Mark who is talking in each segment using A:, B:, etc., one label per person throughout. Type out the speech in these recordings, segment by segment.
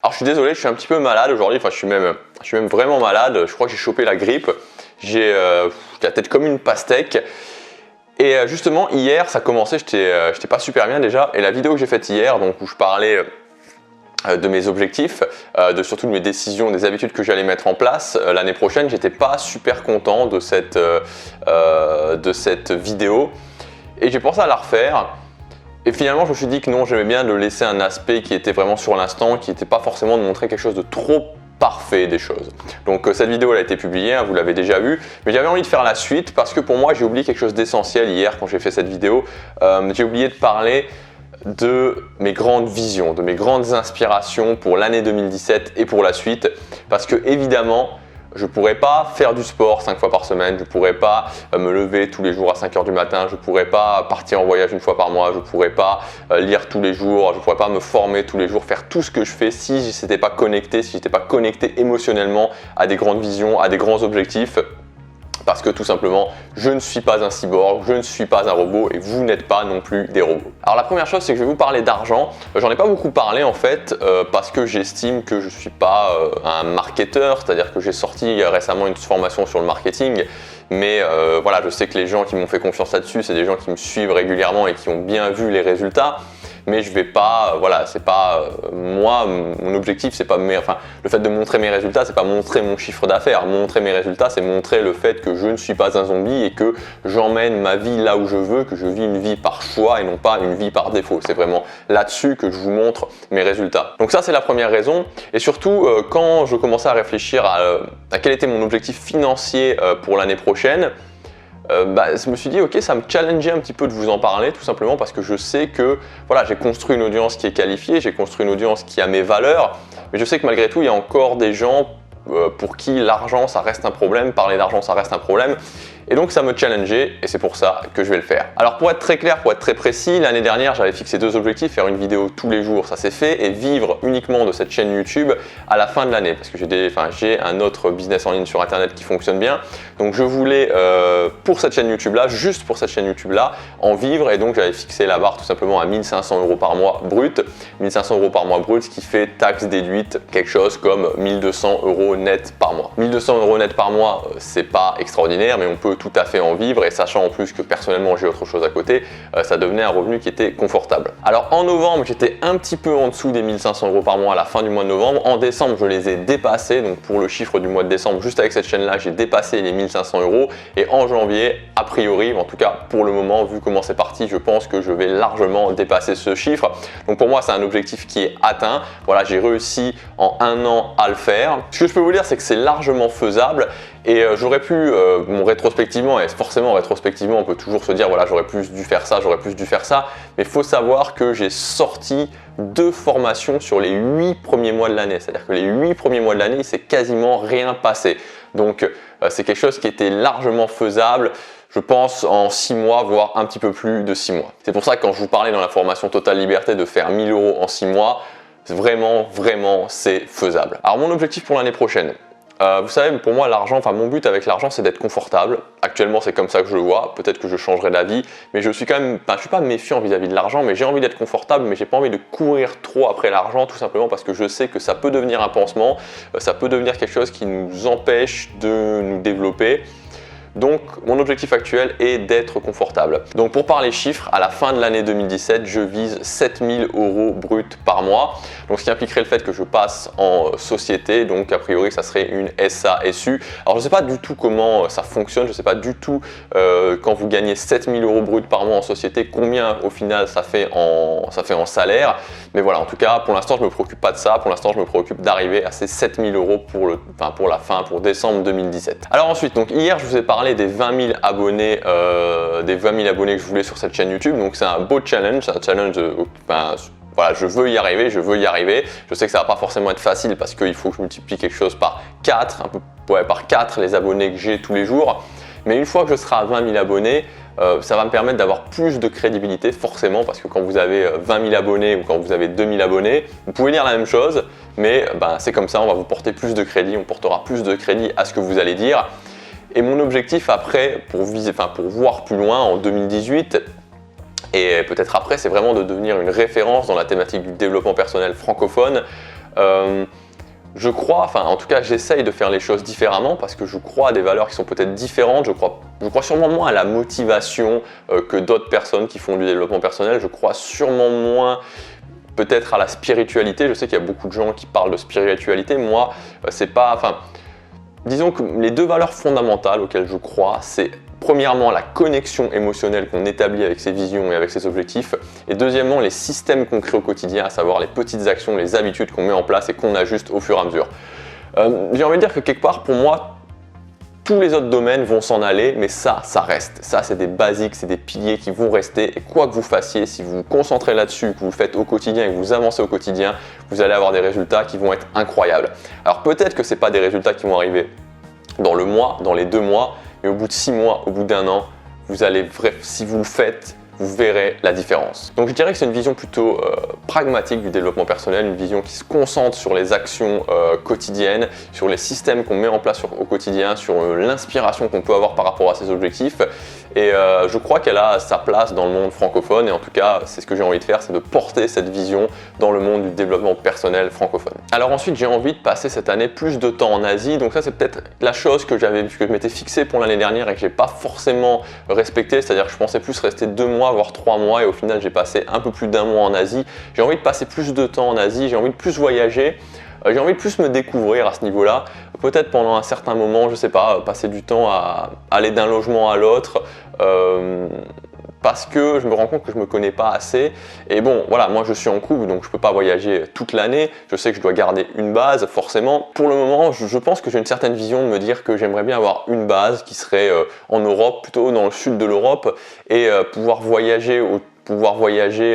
A: Alors je suis désolé, je suis un petit peu malade aujourd'hui, enfin je suis même vraiment malade, je crois que j'ai chopé la grippe, j'ai la tête comme une pastèque. Et justement hier ça commençait, j'étais pas super bien déjà, et la vidéo que j'ai faite hier, donc où je parlais de mes objectifs, surtout de mes décisions, des habitudes que j'allais mettre en place l'année prochaine, j'étais pas super content de cette vidéo, et j'ai pensé à la refaire. Et finalement, je me suis dit que non, j'aimais bien de laisser un aspect qui était vraiment sur l'instant, qui n'était pas forcément de montrer quelque chose de trop parfait des choses. Donc cette vidéo elle a été publiée, hein, vous l'avez déjà vue, mais j'avais envie de faire la suite parce que pour moi, j'ai oublié quelque chose d'essentiel hier quand j'ai fait cette vidéo. J'ai oublié de parler de mes grandes visions, de mes grandes inspirations pour l'année 2017 et pour la suite, parce que évidemment, je ne pourrais pas faire du sport 5 fois par semaine, je ne pourrais pas me lever tous les jours à 5 h du matin, je ne pourrais pas partir en voyage une fois par mois, je ne pourrais pas lire tous les jours, je ne pourrais pas me former tous les jours, faire tout ce que je fais si je n'étais pas connecté, si je n'étais pas connecté émotionnellement à des grandes visions, à des grands objectifs. Parce que tout simplement, je ne suis pas un cyborg, je ne suis pas un robot et vous n'êtes pas non plus des robots. Alors la première chose, c'est que je vais vous parler d'argent. J'en ai pas beaucoup parlé en fait parce que j'estime que je ne suis pas un marketeur, c'est-à-dire que j'ai sorti récemment une formation sur le marketing. Mais voilà, je sais que les gens qui m'ont fait confiance là-dessus, c'est des gens qui me suivent régulièrement et qui ont bien vu les résultats. Mais je vais pas, voilà, c'est pas moi, mon objectif, c'est pas le fait de montrer mes résultats, c'est pas montrer mon chiffre d'affaires. Montrer mes résultats, c'est montrer le fait que je ne suis pas un zombie et que j'emmène ma vie là où je veux, que je vis une vie par choix et non pas une vie par défaut. C'est vraiment là-dessus que je vous montre mes résultats. Donc ça, c'est la première raison. Et surtout, quand je commençais à réfléchir à quel était mon objectif financier pour l'année prochaine, je me suis dit ok, ça me challengeait un petit peu de vous en parler, tout simplement parce que je sais que voilà, j'ai construit une audience qui est qualifiée, j'ai construit une audience qui a mes valeurs, mais je sais que malgré tout il y a encore des gens pour qui l'argent ça reste un problème, parler d'argent ça reste un problème. Et donc ça me challengeait et c'est pour ça que je vais le faire. Alors pour être très clair, pour être très précis, l'année dernière j'avais fixé 2 objectifs, faire une vidéo tous les jours, ça s'est fait, et vivre uniquement de cette chaîne YouTube à la fin de l'année. Parce que j'ai un autre business en ligne sur internet qui fonctionne bien. Donc je voulais pour cette chaîne YouTube là, juste pour cette chaîne YouTube là, en vivre, et donc j'avais fixé la barre tout simplement à 1 500 € par mois brut. 1 500 € par mois brut, ce qui fait taxe déduite quelque chose comme 1 200 € net par mois. 1 200 € net par mois, c'est pas extraordinaire, mais on peut tout à fait en vivre, et sachant en plus que personnellement j'ai autre chose à côté, ça devenait un revenu qui était confortable. Alors en novembre, j'étais un petit peu en dessous des 1 500 € par mois à la fin du mois de novembre. En décembre, je les ai dépassés, donc pour le chiffre du mois de décembre, juste avec cette chaîne là, j'ai dépassé les 1 500 €, et en janvier, a priori, en tout cas pour le moment, vu comment c'est parti, je pense que je vais largement dépasser ce chiffre. Donc pour moi, c'est un objectif qui est atteint. Voilà, j'ai réussi en 1 an à le faire. Ce que je peux vous dire, c'est que c'est largement faisable. Et j'aurais pu, rétrospectivement, et forcément rétrospectivement on peut toujours se dire voilà, j'aurais plus dû faire ça, j'aurais plus dû faire ça, mais il faut savoir que j'ai sorti 2 formations sur les 8 premiers mois de l'année, c'est-à-dire que les 8 premiers mois de l'année il s'est quasiment rien passé. Donc c'est quelque chose qui était largement faisable, je pense en 6 mois, voire un petit peu plus de 6 mois. C'est pour ça que quand je vous parlais dans la formation Totale Liberté de faire 1 000 € en 6 mois, vraiment c'est faisable. Alors mon objectif pour l'année prochaine, vous savez, pour moi, l'argent, mon but avec l'argent, c'est d'être confortable. Actuellement, c'est comme ça que je le vois. Peut-être que je changerai d'avis, mais je suis quand même, je suis pas méfiant vis-à-vis de l'argent, mais j'ai envie d'être confortable, mais j'ai pas envie de courir trop après l'argent, tout simplement parce que je sais que ça peut devenir un pansement, ça peut devenir quelque chose qui nous empêche de nous développer. Donc mon objectif actuel est d'être confortable. Donc pour parler chiffres, à la fin de l'année 2017, je vise 7 000 € bruts par mois. Donc ce qui impliquerait le fait que je passe en société, donc a priori ça serait une SASU. Alors je ne sais pas du tout comment ça fonctionne, je ne sais pas du tout quand vous gagnez 7 000 € bruts par mois en société, combien au final ça fait en salaire. Mais voilà, en tout cas pour l'instant je ne me préoccupe pas de ça, pour l'instant je me préoccupe d'arriver à ces 7 000 € pour décembre 2017. Alors ensuite, donc hier je vous ai parlé des 20 000 abonnés, que je voulais sur cette chaîne YouTube. Donc c'est un beau challenge, c'est un challenge. Voilà, je veux y arriver. Je sais que ça va pas forcément être facile parce qu'il faut que je multiplie quelque chose par 4, par 4 les abonnés que j'ai tous les jours. Mais une fois que je serai à 20 000 abonnés, ça va me permettre d'avoir plus de crédibilité forcément, parce que quand vous avez 20 000 abonnés ou quand vous avez 2 000 abonnés, vous pouvez dire la même chose, mais c'est comme ça, on va vous porter plus de crédit, on portera plus de crédit à ce que vous allez dire. Et mon objectif après, pour voir plus loin en 2018, et peut-être après, c'est vraiment de devenir une référence dans la thématique du développement personnel francophone. Je crois, enfin en tout cas j'essaye de faire les choses différemment parce que je crois à des valeurs qui sont peut-être différentes, je crois sûrement moins à la motivation que d'autres personnes qui font du développement personnel, je crois sûrement moins peut-être à la spiritualité, je sais qu'il y a beaucoup de gens qui parlent de spiritualité, moi c'est pas, enfin disons que les deux valeurs fondamentales auxquelles je crois, c'est premièrement la connexion émotionnelle qu'on établit avec ses visions et avec ses objectifs, et deuxièmement les systèmes qu'on crée au quotidien, à savoir les petites actions, les habitudes qu'on met en place et qu'on ajuste au fur et à mesure. J'ai envie de dire que quelque part pour moi, tous les autres domaines vont s'en aller, mais ça reste. Ça, c'est des basiques, c'est des piliers qui vont rester. Et quoi que vous fassiez, si vous vous concentrez là-dessus, que vous le faites au quotidien et que vous avancez au quotidien, vous allez avoir des résultats qui vont être incroyables. Alors peut-être que ce n'est pas des résultats qui vont arriver dans le mois, dans les 2 mois, mais au bout de 6 mois, au bout d'1 an, vous allez, si vous le faites, vous verrez la différence. Donc je dirais que c'est une vision plutôt pragmatique du développement personnel, une vision qui se concentre sur les actions quotidiennes, sur les systèmes qu'on met en place au quotidien, sur l'inspiration qu'on peut avoir par rapport à ses objectifs. Et je crois qu'elle a sa place dans le monde francophone, et en tout cas c'est ce que j'ai envie de faire, c'est de porter cette vision dans le monde du développement personnel francophone. Alors ensuite j'ai envie de passer cette année plus de temps en Asie, donc ça c'est peut-être la chose que je m'étais fixé pour l'année dernière et que j'ai pas forcément respecté, c'est-à-dire que je pensais plus rester 2 mois voire 3 mois, et au final j'ai passé un peu plus d'1 mois en Asie. J'ai envie de passer plus de temps en Asie, j'ai envie de plus voyager. J'ai envie de plus me découvrir à ce niveau-là, peut-être pendant un certain moment, je sais pas, passer du temps à aller d'un logement à l'autre, parce que je me rends compte que je me connais pas assez. Et bon, voilà, moi je suis en couple, donc je peux pas voyager toute l'année, je sais que je dois garder une base, forcément. Pour le moment, je pense que j'ai une certaine vision de me dire que j'aimerais bien avoir une base qui serait en Europe, plutôt dans le sud de l'Europe, et pouvoir voyager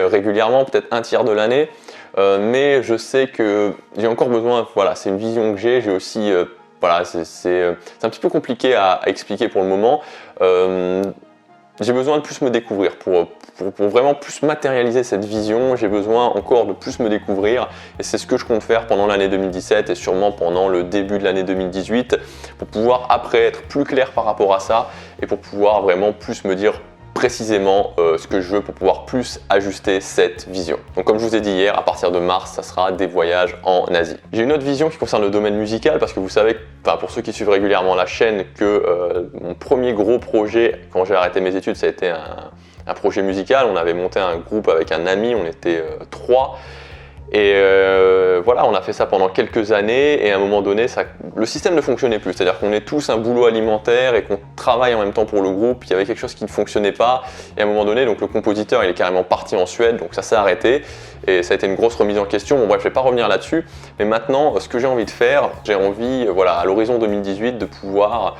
A: régulièrement, peut-être un tiers de l'année. Mais je sais que j'ai encore besoin, voilà, c'est une vision que j'ai aussi, voilà, c'est un petit peu compliqué à expliquer pour le moment. J'ai besoin de plus me découvrir pour vraiment plus matérialiser cette vision. J'ai besoin encore de plus me découvrir, et c'est ce que je compte faire pendant l'année 2017 et sûrement pendant le début de l'année 2018 pour pouvoir après être plus clair par rapport à ça et pour pouvoir vraiment plus me dire précisément ce que je veux pour pouvoir plus ajuster cette vision. Donc comme je vous ai dit hier, à partir de mars, ça sera des voyages en Asie. J'ai une autre vision qui concerne le domaine musical, parce que vous savez, pour ceux qui suivent régulièrement la chaîne, que mon premier gros projet quand j'ai arrêté mes études, ça a été un projet musical. On avait monté un groupe avec un ami, on était 3. Et voilà, on a fait ça pendant quelques années, et à un moment donné, le système ne fonctionnait plus. C'est-à-dire qu'on est tous un boulot alimentaire et qu'on travaille en même temps pour le groupe. Il y avait quelque chose qui ne fonctionnait pas, et à un moment donné, donc le compositeur il est carrément parti en Suède, donc ça s'est arrêté, et ça a été une grosse remise en question. Bon bref, je ne vais pas revenir là-dessus, mais maintenant, ce que j'ai envie de faire, j'ai envie, voilà, à l'horizon 2018, de pouvoir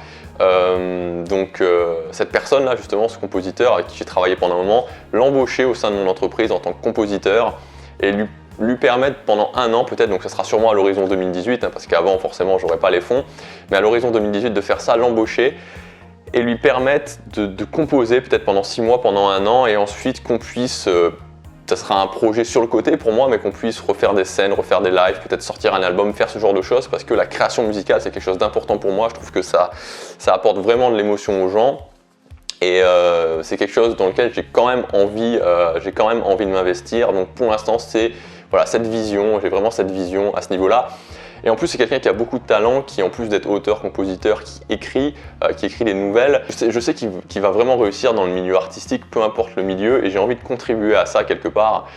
A: cette personne là, justement, ce compositeur avec qui j'ai travaillé pendant un moment, l'embaucher au sein de mon entreprise en tant que compositeur, et lui permettre pendant 1 an peut-être, donc ça sera sûrement à l'horizon 2018, parce qu'avant forcément j'aurais pas les fonds, mais à l'horizon 2018 de faire ça, l'embaucher et lui permettre de composer peut-être pendant 6 mois, pendant 1 an, et ensuite qu'on puisse, ça sera un projet sur le côté pour moi, mais qu'on puisse refaire des scènes, refaire des lives, peut-être sortir un album, faire ce genre de choses, parce que la création musicale c'est quelque chose d'important pour moi. Je trouve que ça apporte vraiment de l'émotion aux gens. Et c'est quelque chose dans lequel j'ai quand même envie de m'investir. Donc pour l'instant c'est voilà, cette vision, j'ai vraiment cette vision à ce niveau-là. Et en plus c'est quelqu'un qui a beaucoup de talent, qui en plus d'être auteur, compositeur, qui écrit des nouvelles. Je sais qu'il va vraiment réussir dans le milieu artistique, peu importe le milieu, et j'ai envie de contribuer à ça quelque part.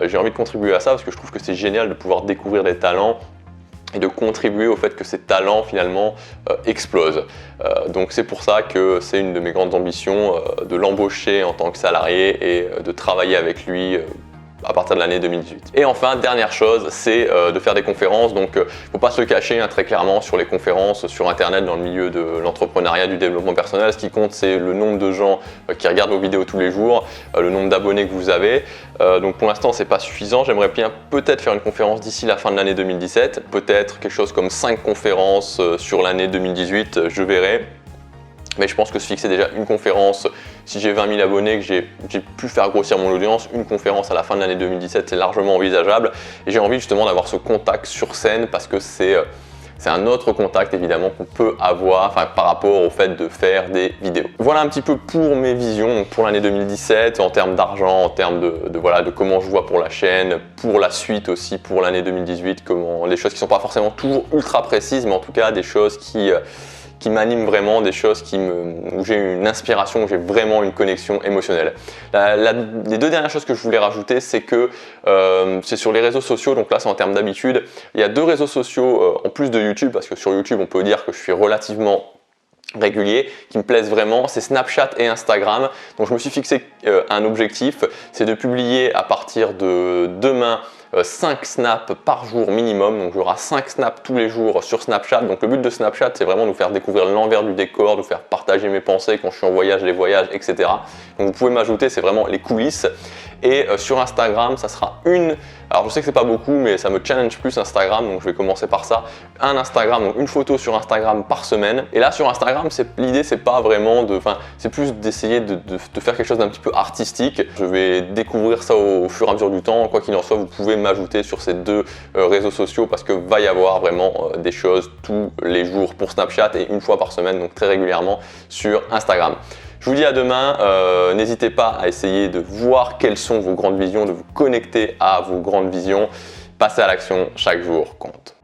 A: J'ai envie de contribuer à ça parce que je trouve que c'est génial de pouvoir découvrir des talents et de contribuer au fait que ces talents finalement explosent. Donc c'est pour ça que c'est une de mes grandes ambitions de l'embaucher en tant que salarié et de travailler avec lui à partir de l'année 2018. Et enfin, dernière chose, c'est de faire des conférences. Donc faut pas se le cacher, hein, très clairement, sur les conférences sur internet dans le milieu de l'entrepreneuriat, du développement personnel, ce qui compte c'est le nombre de gens qui regardent vos vidéos tous les jours, le nombre d'abonnés que vous avez. Donc pour l'instant c'est pas suffisant, j'aimerais bien peut-être faire une conférence d'ici la fin de l'année 2017, peut-être quelque chose comme 5 conférences sur l'année 2018, je verrai. Mais je pense que se fixer déjà une conférence, si j'ai 20 000 abonnés, que j'ai pu faire grossir mon audience, une conférence à la fin de l'année 2017, c'est largement envisageable. Et j'ai envie justement d'avoir ce contact sur scène parce que c'est c'est un autre contact évidemment qu'on peut avoir par rapport au fait de faire des vidéos. Voilà un petit peu pour mes visions donc pour l'année 2017 en termes d'argent, en termes de comment je vois pour la chaîne, pour la suite aussi pour l'année 2018, les choses qui sont pas forcément toujours ultra précises, mais en tout cas des choses qui m'animent vraiment, des choses où j'ai une inspiration, où j'ai vraiment une connexion émotionnelle. Les deux dernières choses que je voulais rajouter, c'est que c'est sur les réseaux sociaux, donc là c'est en termes d'habitude. Il y a deux réseaux sociaux en plus de YouTube, parce que sur YouTube on peut dire que je suis relativement régulier, qui me plaisent vraiment, c'est Snapchat et Instagram. Donc je me suis fixé un objectif, c'est de publier à partir de demain 5 snaps par jour minimum, donc il y aura 5 snaps tous les jours sur Snapchat. Donc le but de Snapchat, c'est vraiment de vous faire découvrir l'envers du décor, de vous faire partager mes pensées quand je suis en voyage, les voyages, etc. Donc vous pouvez m'ajouter, c'est vraiment les coulisses. Et sur Instagram, ça sera alors je sais que c'est pas beaucoup, mais ça me challenge plus Instagram, donc je vais commencer par ça. Donc une photo sur Instagram par semaine. Et là sur Instagram, l'idée c'est pas vraiment c'est plus d'essayer de faire quelque chose d'un petit peu artistique. Je vais découvrir ça au fur et à mesure du temps. Quoi qu'il en soit, vous pouvez m'ajouter sur ces deux réseaux sociaux parce que va y avoir vraiment des choses tous les jours pour Snapchat et une fois par semaine, donc très régulièrement sur Instagram. Je vous dis à demain, n'hésitez pas à essayer de voir quelles sont vos grandes visions, de vous connecter à vos grandes visions. Passez à l'action, chaque jour compte.